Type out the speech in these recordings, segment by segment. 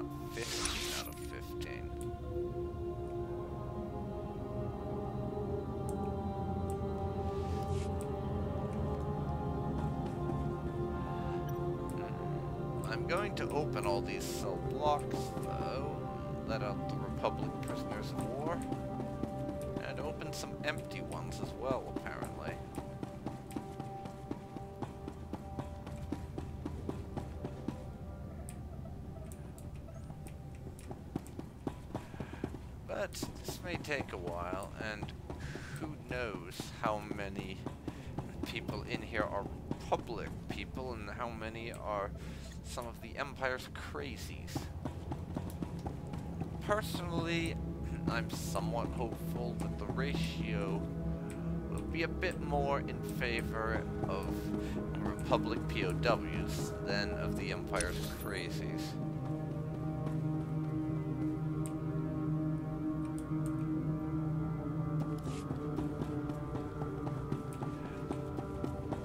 not 15 out of 15. I'm going to open all these cell blocks, though. Let out the Republic prisoners of war. And open some empty ones as well, apparently. But this may take a while, and who knows how many people in here are Republic people and how many are some of the Empire's crazies. Personally, I'm somewhat hopeful that the ratio will be a bit more in favor of Republic POWs than of the Empire's crazies.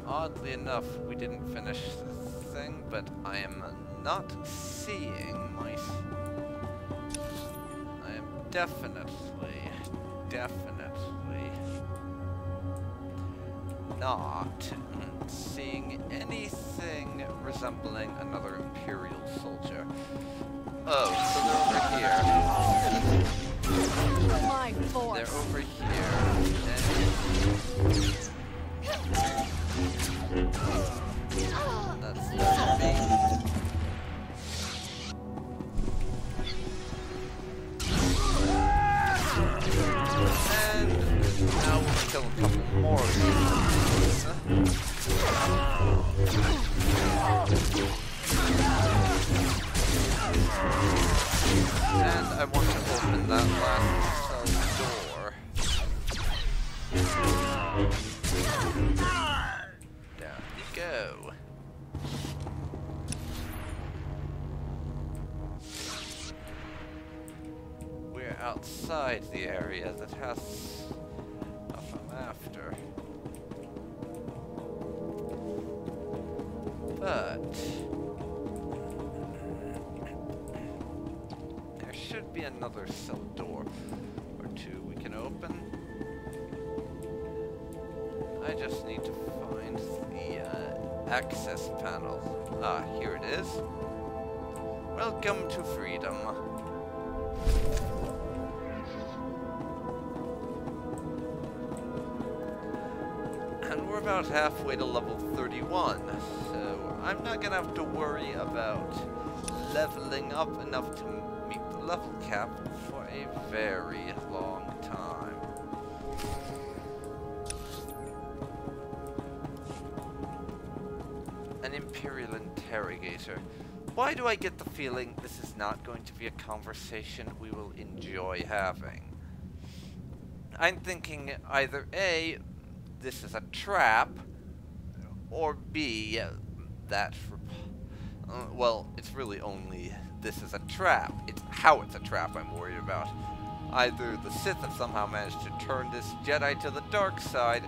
Oddly enough, we didn't finish this thing, but I am not seeing my... I am definitely not seeing anything resembling another Imperial soldier. Oh, so they're over here. My force. They're over here. That's me. And now we'll kill a couple more of these. And I want to open that last cell door. Down you go. We're outside the area that has stuff I'm after. But there should be another cell door or two we can open. I just need to find the access panel. Ah, here it is. Welcome to freedom. And we're about halfway to level 31, so I'm not gonna have to worry about leveling up enough to meet the level cap for a very long time. An Imperial interrogator. Why do I get the feeling this is not going to be a conversation we will enjoy having? I'm thinking either A, this is a trap, or B, that... well, it's really only this is a trap. It's how it's a trap I'm worried about. Either the Sith have somehow managed to turn this Jedi to the dark side,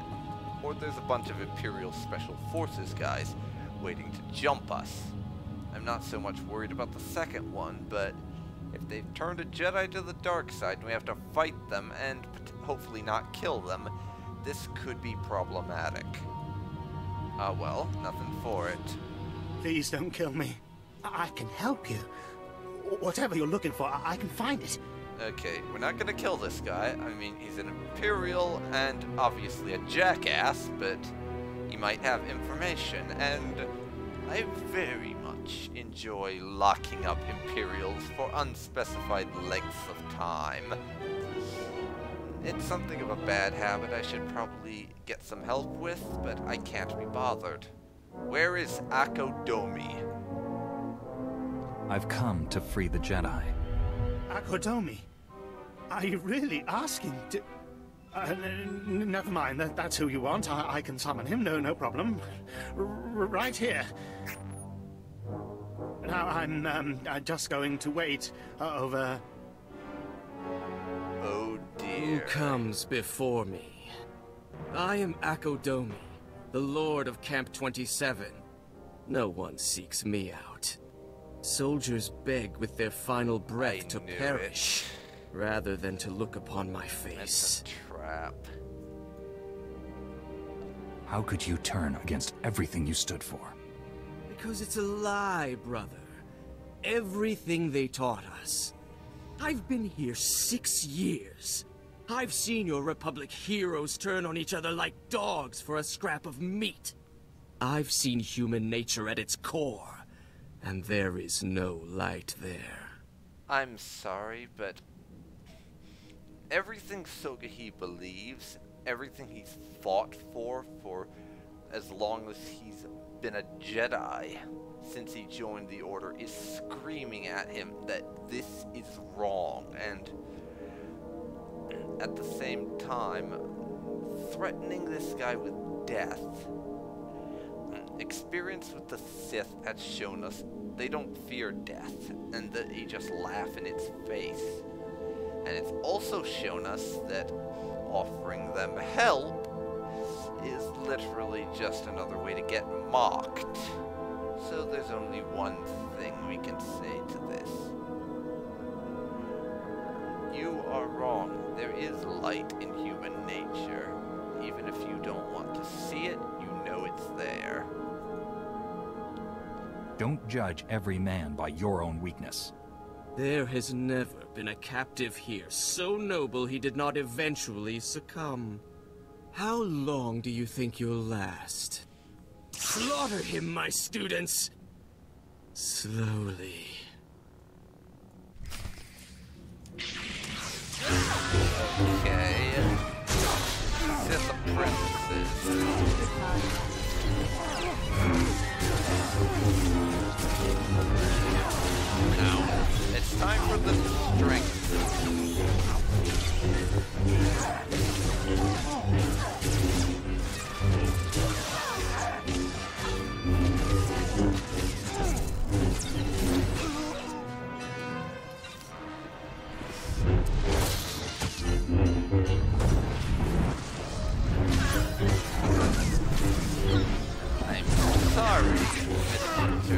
or there's a bunch of Imperial Special Forces guys waiting to jump us. I'm not so much worried about the second one, but if they've turned a Jedi to the dark side and we have to fight them and hopefully not kill them, this could be problematic. Well, nothing for it. Please don't kill me. I can help you. Whatever you're looking for, I can find it. Okay, we're not gonna kill this guy. I mean, he's an Imperial and obviously a jackass, but he might have information, and I very much enjoy locking up Imperials for unspecified lengths of time. It's something of a bad habit I should probably get some help with, but I can't be bothered. Where is Akodomi? I've come to free the Jedi. Akodomi? Are you really asking to... never mind, that's who you want. I can summon him, no problem. Right here. Now, I'm just going to wait over... Oh dear. Who comes before me? I am Akodomi, the Lord of Camp 27. No one seeks me out. Soldiers beg with their final breath to knew perish, rather than to look upon my face. It's a trap. How could you turn against everything you stood for? Because it's a lie, brother. Everything they taught us. I've been here 6 years. I've seen your Republic heroes turn on each other like dogs for a scrap of meat. I've seen human nature at its core, and there is no light there. I'm sorry, but everything Sogohi believes, everything he's fought for as long as he's been a Jedi since he joined the Order, is screaming at him that this is wrong, and at the same time threatening this guy with death. Experience with the Sith has shown us they don't fear death, and that they just laugh in its face. And it's also shown us that offering them help is literally just another way to get mocked. So there's only one thing we can say to this. You are wrong. There is light in human nature. Even if you don't want to see it, you know it's there. Don't judge every man by your own weakness. There has never been a captive here so noble he did not eventually succumb. How long do you think you'll last? Slaughter him, my students! Slowly. Okay. Sith apprentices. Now, it's time for the strength. I'm sorry, Mr.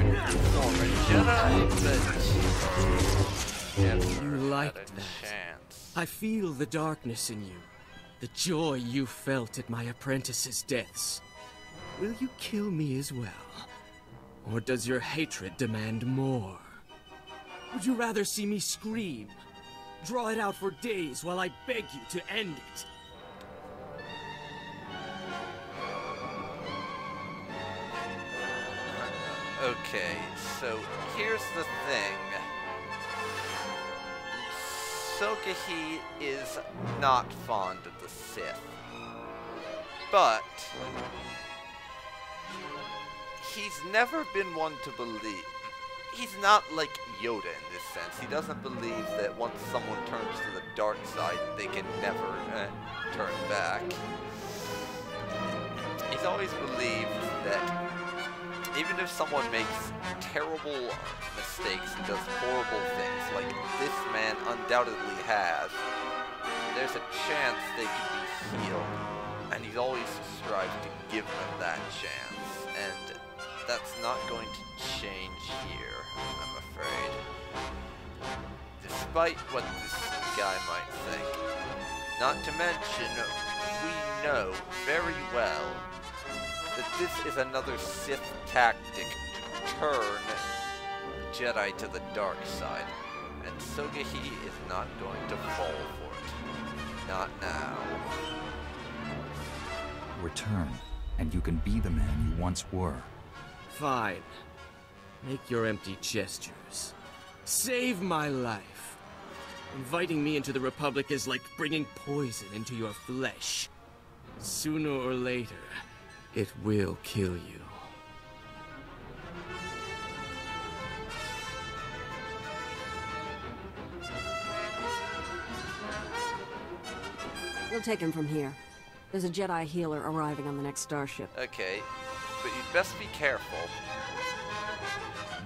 Former Jedi, but You liked had a that. chance. I feel the darkness in you. The joy you felt at my apprentices' deaths. Will you kill me as well? Or does your hatred demand more? Would you rather see me scream? Draw it out for days while I beg you to end it? Okay, so here's the thing. Sogohi is not fond of the Sith, but he's never been one to believe. He's not like Yoda in this sense. He doesn't believe that once someone turns to the dark side, they can never turn back. He's always believed that even if someone makes terrible mistakes and does horrible things, like this man undoubtedly has, there's a chance they can be healed. And he's always strived to give them that chance. And that's not going to change here, I'm afraid. Despite what this guy might think. Not to mention, we know very well that this is another Sith tactic to turn Jedi to the dark side, and Sogohi is not going to fall for it. Not now. Return, and you can be the man you once were. Fine. Make your empty gestures. Save my life. Inviting me into the Republic is like bringing poison into your flesh. Sooner or later, it will kill you. We'll take him from here. There's a Jedi healer arriving on the next starship. Okay, but you'd best be careful.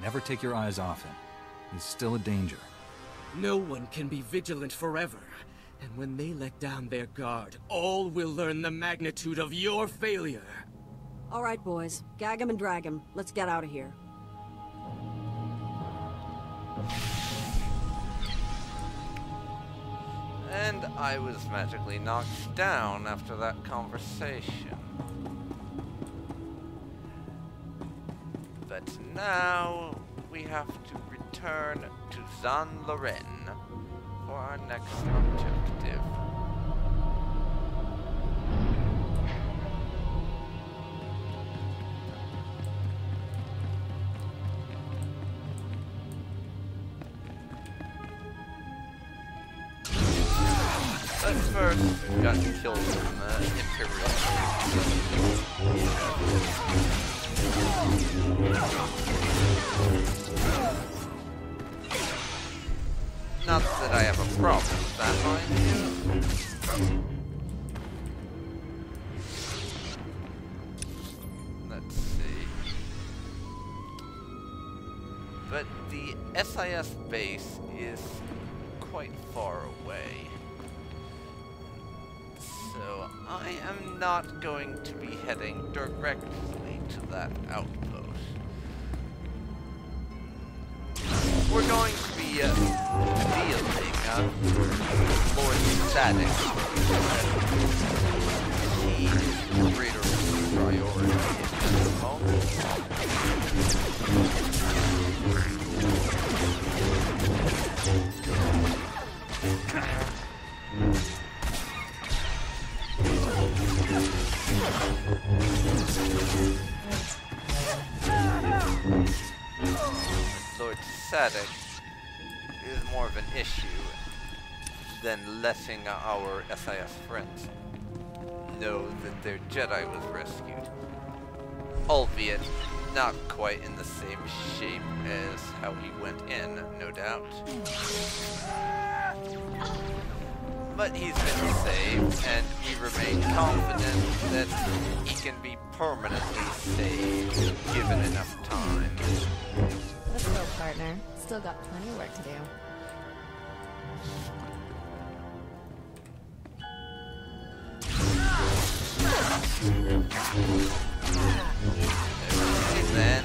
Never take your eyes off him. He's still a danger. No one can be vigilant forever. And when they let down their guard, all will learn the magnitude of your failure. All right, boys. Gag him and drag him. Let's get out of here. And I was magically knocked down after that conversation. But now we have to return to Zan Loren for our next objective. But first, we've got to kill some Imperial troops. Not that I have a problem with that, mind you. Let's see. But the SIS base is quite far away. So I am not going to be heading directly to that outpost. We're going to be dealing Lord Static the greater priority at the moment. Lord Sadik is more of an issue than letting our SIS friends know that their Jedi was rescued. Albeit not quite in the same shape as how he went in, no doubt. But he's been saved, and we remain confident that he can be permanently saved, given enough time. Let's go, partner. Still got plenty of work to do. Then,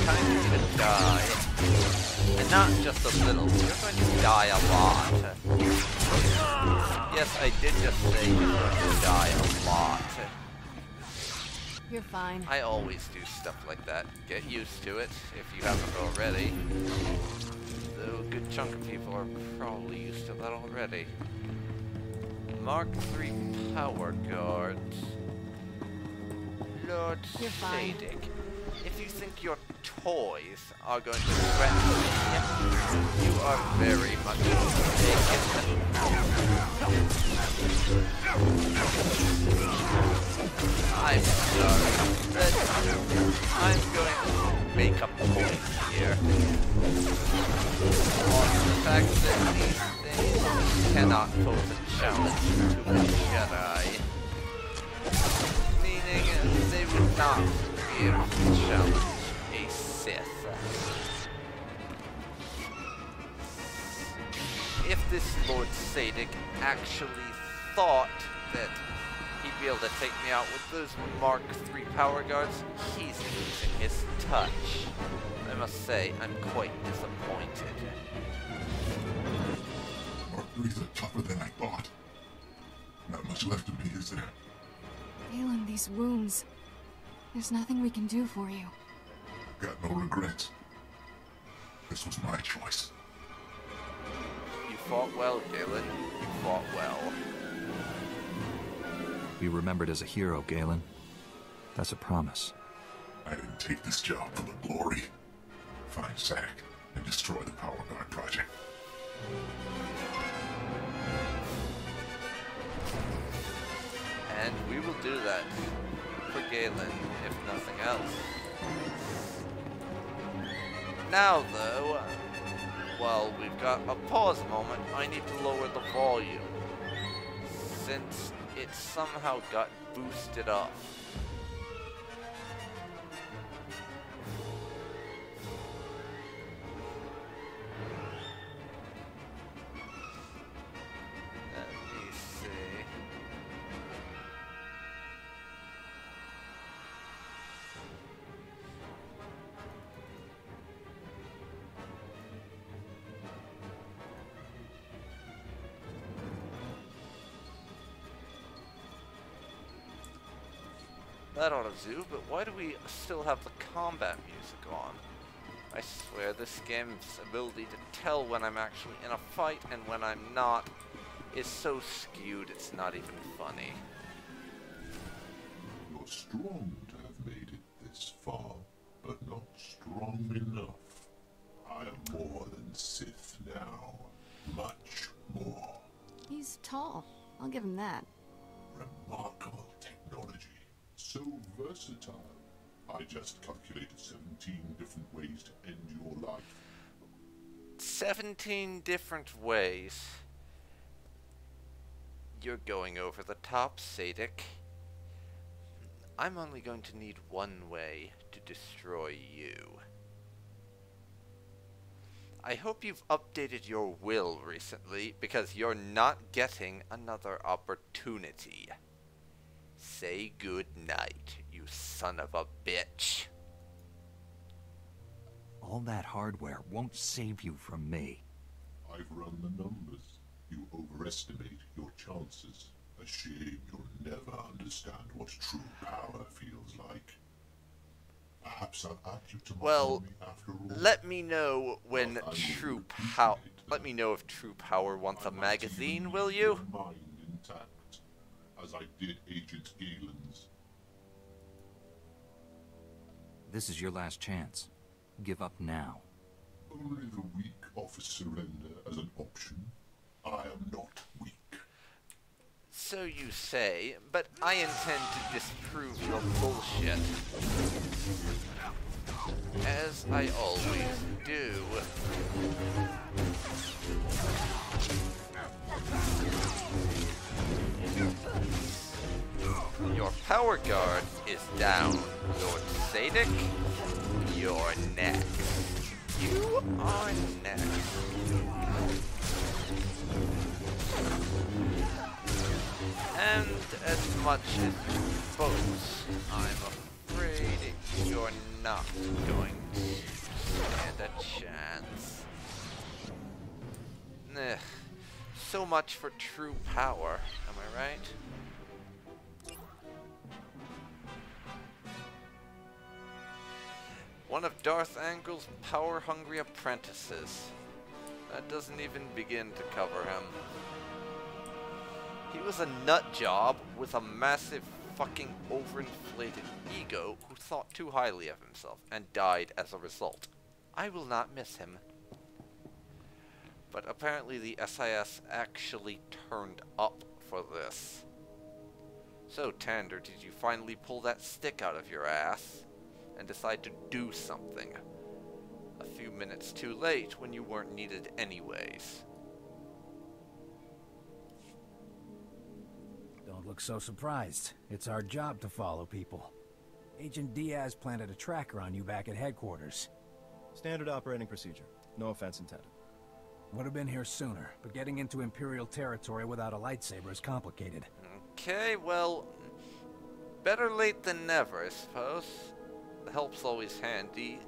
time to die. And not just a little, you're going to die a lot. Yes, I did just say you're going to die a lot. You're fine. I always do stuff like that. Get used to it, if you haven't already. Though a good chunk of people are probably used to that already. Mark III Power Guards. Lord You're fine. Sadik, if you think your toys are going to threaten me, you are very much mistaken. I'm sorry, but I'm going to make a point here on the fact that these things cannot pose a challenge to the Jedi. Meaning they would not be able to challenge a Sith. If this Lord Sadik actually thought that he'd be able to take me out with those Mark III Power Guards, he's losing his touch. I must say, I'm quite disappointed. Mark III's are tougher than I thought. Not much left of me, is there? Galen, these wounds. There's nothing we can do for you. Got no regrets. This was my choice. You fought well, Galen. You fought well. Be remembered as a hero, Galen. That's a promise. I didn't take this job for the glory. Find Sadik and destroy the Power Guard project. And we will do that for Galen, if nothing else. Now, though, while we've got a pause moment, I need to lower the volume, since it somehow got boosted up. Let me see. That ought to do, but why do we still have the combat music on? I swear this game's ability to tell when I'm actually in a fight and when I'm not is so skewed it's not even funny. You're strong to have made it this far, but not strong enough. I am more than Sith now. Much more. He's tall. I'll give him that. Remarkable technology. So versatile. I just calculated 17 different ways to end your life. 17 different ways. You're going over the top, Sadek. I'm only going to need one way to destroy you. I hope you've updated your will recently, because you're not getting another opportunity. Say good night, you son of a bitch. All that hardware won't save you from me. I've run the numbers. You overestimate your chances. A shame you'll never understand what true power feels like. Perhaps I'll add you to my army after all. Let me know when But I true will power. appreciate Let that. me know if True Power wants a I'd like to magazine, leave will your you? mind intact, as I did Agent Galen's. This is your last chance. Give up now. Only the weak offer surrender as an option. I am not weak. So you say, but I intend to disprove your bullshit. As I always do. Your power guard is down, Lord Sadek. You're next. You are next. And as much as both, I'm afraid you're not going to stand a chance. Ugh. So much for true power, am I right? One of Darth Angle's power-hungry apprentices. That doesn't even begin to cover him. He was a nut job with a massive fucking overinflated ego who thought too highly of himself and died as a result. I will not miss him. But apparently the SIS actually turned up for this. So, Tander, did you finally pull that stick out of your ass and decide to do something? A few minutes too late when you weren't needed anyways. Don't look so surprised. It's our job to follow people. Agent Diaz planted a tracker on you back at headquarters. Standard operating procedure. No offense intended. Would have been here sooner, but getting into Imperial territory without a lightsaber is complicated. Okay, well, better late than never, I suppose. The help's always handy.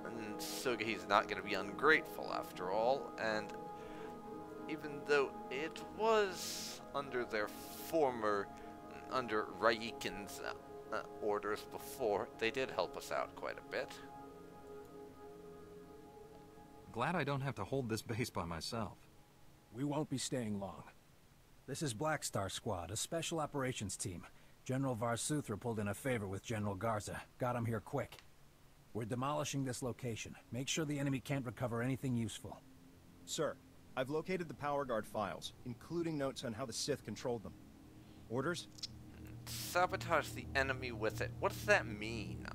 And Sogohi's not going to be ungrateful after all, and even though it was under their former, under Raikin's orders before, they did help us out quite a bit. Glad I don't have to hold this base by myself. We won't be staying long. This is Black Star Squad, a special operations team. General Varsuthra pulled in a favor with General Garza. Got him here quick. We're demolishing this location. Make sure the enemy can't recover anything useful. Sir, I've located the Power Guard files, including notes on how the Sith controlled them. Orders? Sabotage the enemy with it. What does that mean?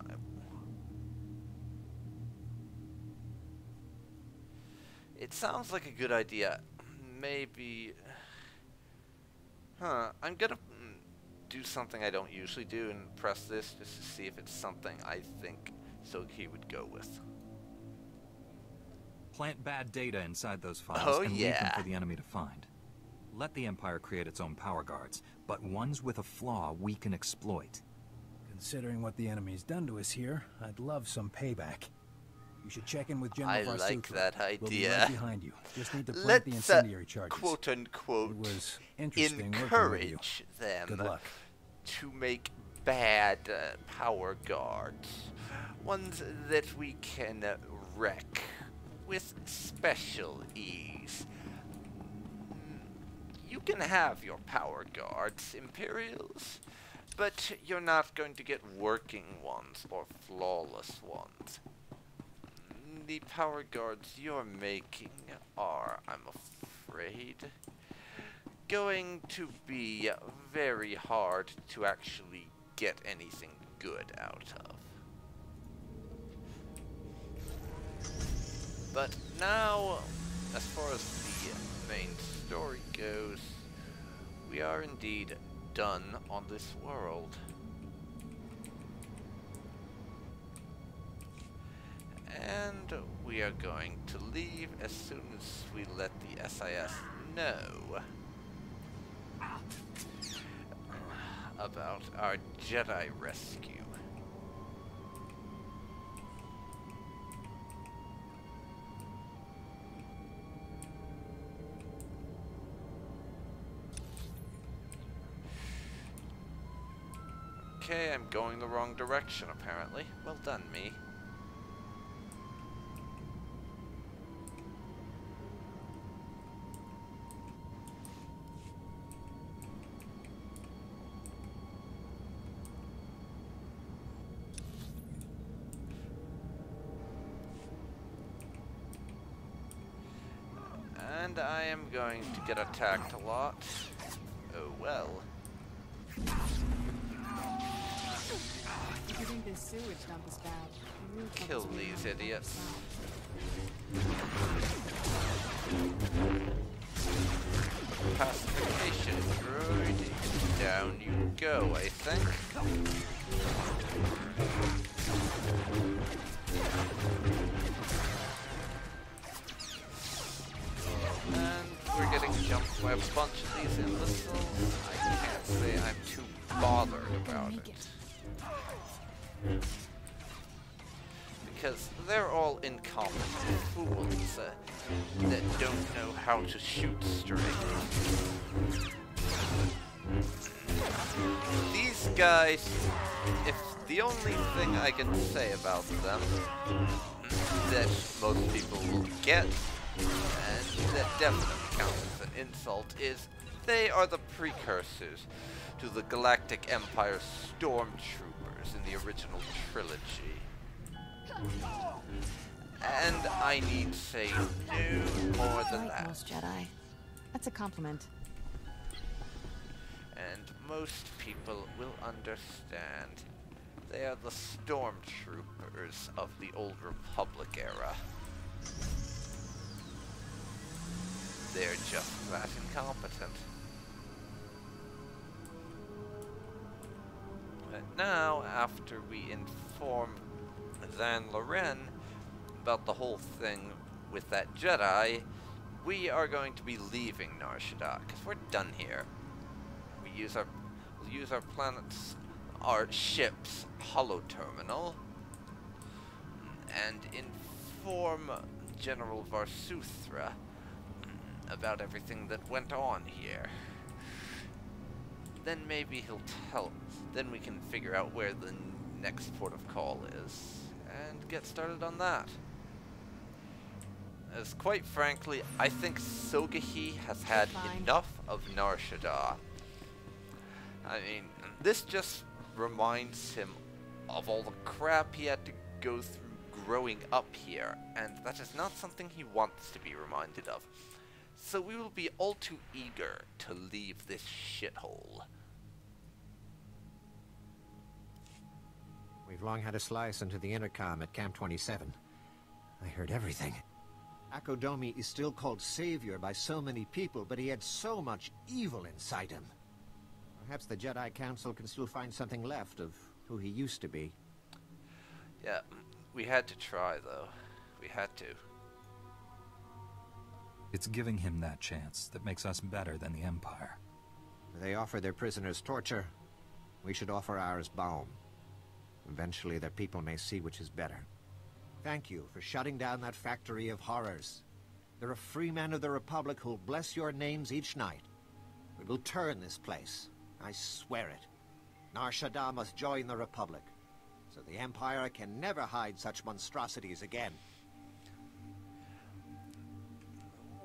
It sounds like a good idea. Maybe... I'm gonna do something I don't usually do and press this just to see if it's something I think Sogohi would go with. Plant bad data inside those files and leave them for the enemy to find. Let the Empire create its own power guards, but ones with a flaw we can exploit. Considering what the enemy's done to us here, I'd love some payback. You should check in with General Varsuthra. I like that idea. We'll be right behind you. Just need to plant the incendiary charges. Quote-unquote, It was interesting working with you. encourage them Good luck. to make bad power guards. Ones that we can wreck with special ease. You can have your power guards, Imperials, but you're not going to get working ones or flawless ones. The power guards you're making are, I'm afraid, going to be very hard to actually get anything good out of. But now, as far as the main story goes, we are indeed done on this world. And we are going to leave as soon as we let the SIS know about our Jedi rescue. Okay, I'm going the wrong direction apparently. Well done, me. And I am going to get attacked a lot. Oh well. You think this sewage dump is bad? Kill these idiots. Pacification droid. Down you go, I think. And we're getting jumped by a bunch of these imbeciles. I can't say I'm too bothered about it. Because they're all incompetent fools that don't know how to shoot straight. These guys, if the only thing I can say about them that most people will get, and that definitely counts as an insult, is they are the precursors to the Galactic Empire stormtroopers in the original trilogy. And I need say no more than that. Most Jedi. That's a compliment. And most people will understand. They are the stormtroopers of the Old Republic era. They're just that incompetent. But now, after we inform Zan Loren about the whole thing with that Jedi, we are going to be leaving Nar Shaddaa, because we're done here. We'll use our planet's, our ship's holo terminal, and inform General Varsuthra about everything that went on here. Then maybe he'll tell us. Then we can figure out where the next port of call is and get started on that. As quite frankly, I think Sogohi has had enough of Nar Shaddaa. I mean, this just reminds him of all the crap he had to go through growing up here, and that is not something he wants to be reminded of. So we will be all too eager to leave this shithole. We've long had a slice into the intercom at Camp 27. I heard everything. Akodomi is still called Savior by so many people, but he had so much evil inside him. Perhaps the Jedi Council can still find something left of who he used to be. Yeah, we had to try, though. We had to. It's giving him that chance that makes us better than the Empire. They offer their prisoners torture. We should offer ours balm. Eventually their people may see which is better. Thank you for shutting down that factory of horrors. There are free men of the Republic who'll bless your names each night. We will turn this place. I swear it. Nar Shaddaa must join the Republic, so the Empire can never hide such monstrosities again.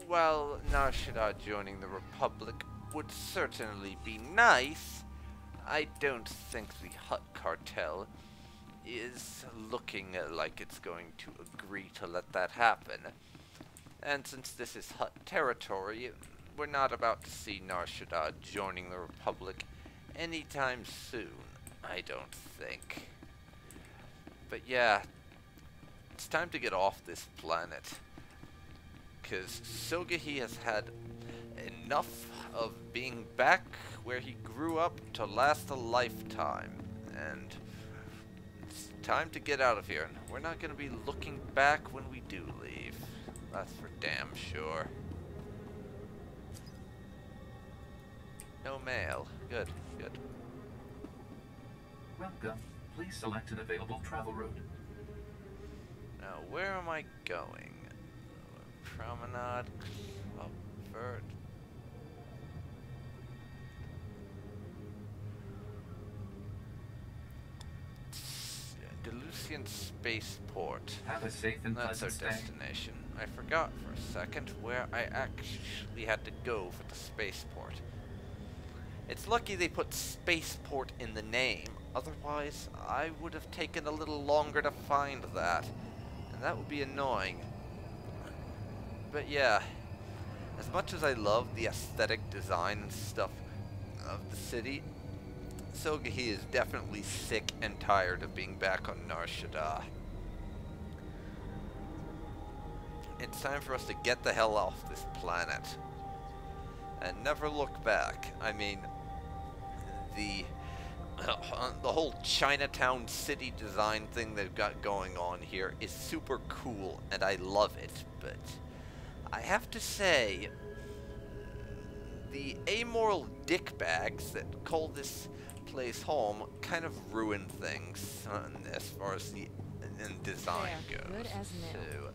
While Nar Shaddaa joining the Republic would certainly be nice, I don't think the Hutt cartel is looking like it's going to agree to let that happen. And since this is Hutt territory, we're not about to see Nar Shaddaa joining the Republic anytime soon, I don't think. But yeah, it's time to get off this planet, because Sogohi has had enough of being back where he grew up to last a lifetime, and it's time to get out of here. And we're not going to be looking back when we do leave. That's for damn sure. No mail. Good, good. Welcome. Please select an available travel route. Now, where am I going? Promenade, Club Vert. Delucian Spaceport. Have a safe and That's our pleasant stay. destination. I forgot for a second where I actually had to go for the spaceport. It's lucky they put spaceport in the name. Otherwise, I would have taken a little longer to find that. And that would be annoying. But yeah, as much as I love the aesthetic design and stuff of the city, Sogohi is definitely sick and tired of being back on Nar Shaddaa. It's time for us to get the hell off this planet and never look back. I mean, the whole Chinatown city design thing they've got going on here is super cool, and I love it, but I have to say, the amoral dickbags that call this place home kind of ruin things as far as the design goes. Good as new. So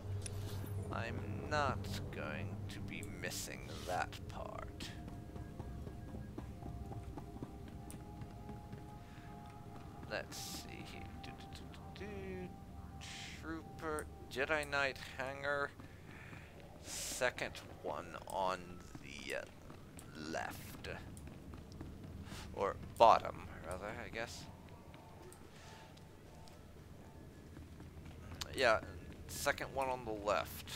I'm not going to be missing that part. Let's see here. Trooper, Jedi Knight hangar. Second one on the left. Or bottom, rather, I guess. Yeah, second one on the left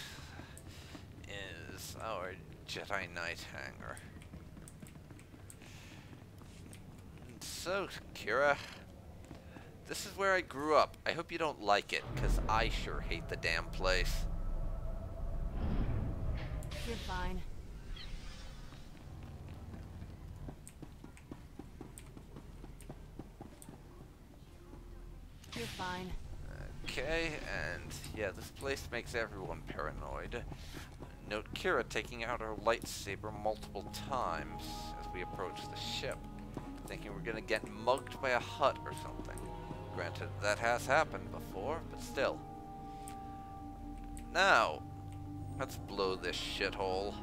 is our Jedi Knight hangar. So, Kira, this is where I grew up. I hope you don't like it, because I sure hate the damn place. You're fine. You're fine. Okay, and yeah, this place makes everyone paranoid. Note Kira taking out her lightsaber multiple times as we approach the ship, thinking we're gonna get mugged by a Hutt or something. Granted, that has happened before, but still. Now, let's blow this shithole.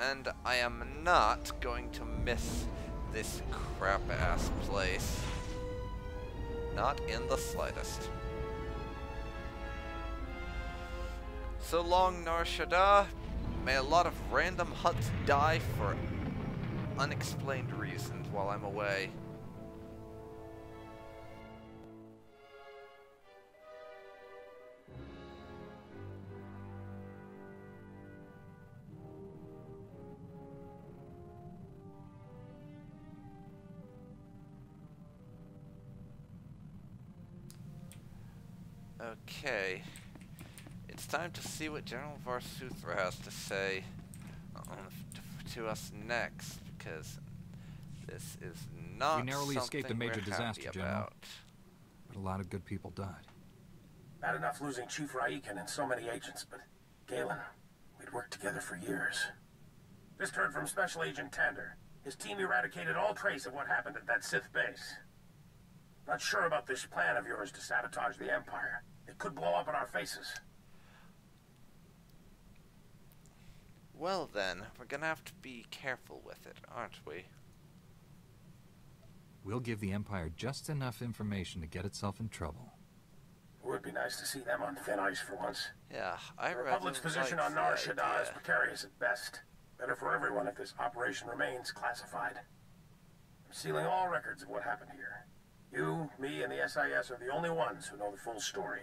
And I am not going to miss this crap-ass place. Not in the slightest. So long, Nar Shaddaa. May a lot of random Hutts die for unexplained reasons while I'm away. Okay, it's time to see what General Varsuthra has to say to us next, because this is not we narrowly escaped a major we're disaster, happy General. about. But a lot of good people died. Bad enough losing Chief Raikan and so many agents, but Galen, we'd worked together for years. Just heard from Special Agent Tander. His team eradicated all trace of what happened at that Sith base. Not sure about this plan of yours to sabotage the Empire. It could blow up in our faces. Well then, we're gonna have to be careful with it, aren't we? We'll give the Empire just enough information to get itself in trouble. It would be nice to see them on thin ice for once. Yeah, I The Republic's position on Nar Shaddaa is precarious at best. Better for everyone if this operation remains classified. I'm sealing all records of what happened here. You, me, and the SIS are the only ones who know the full story.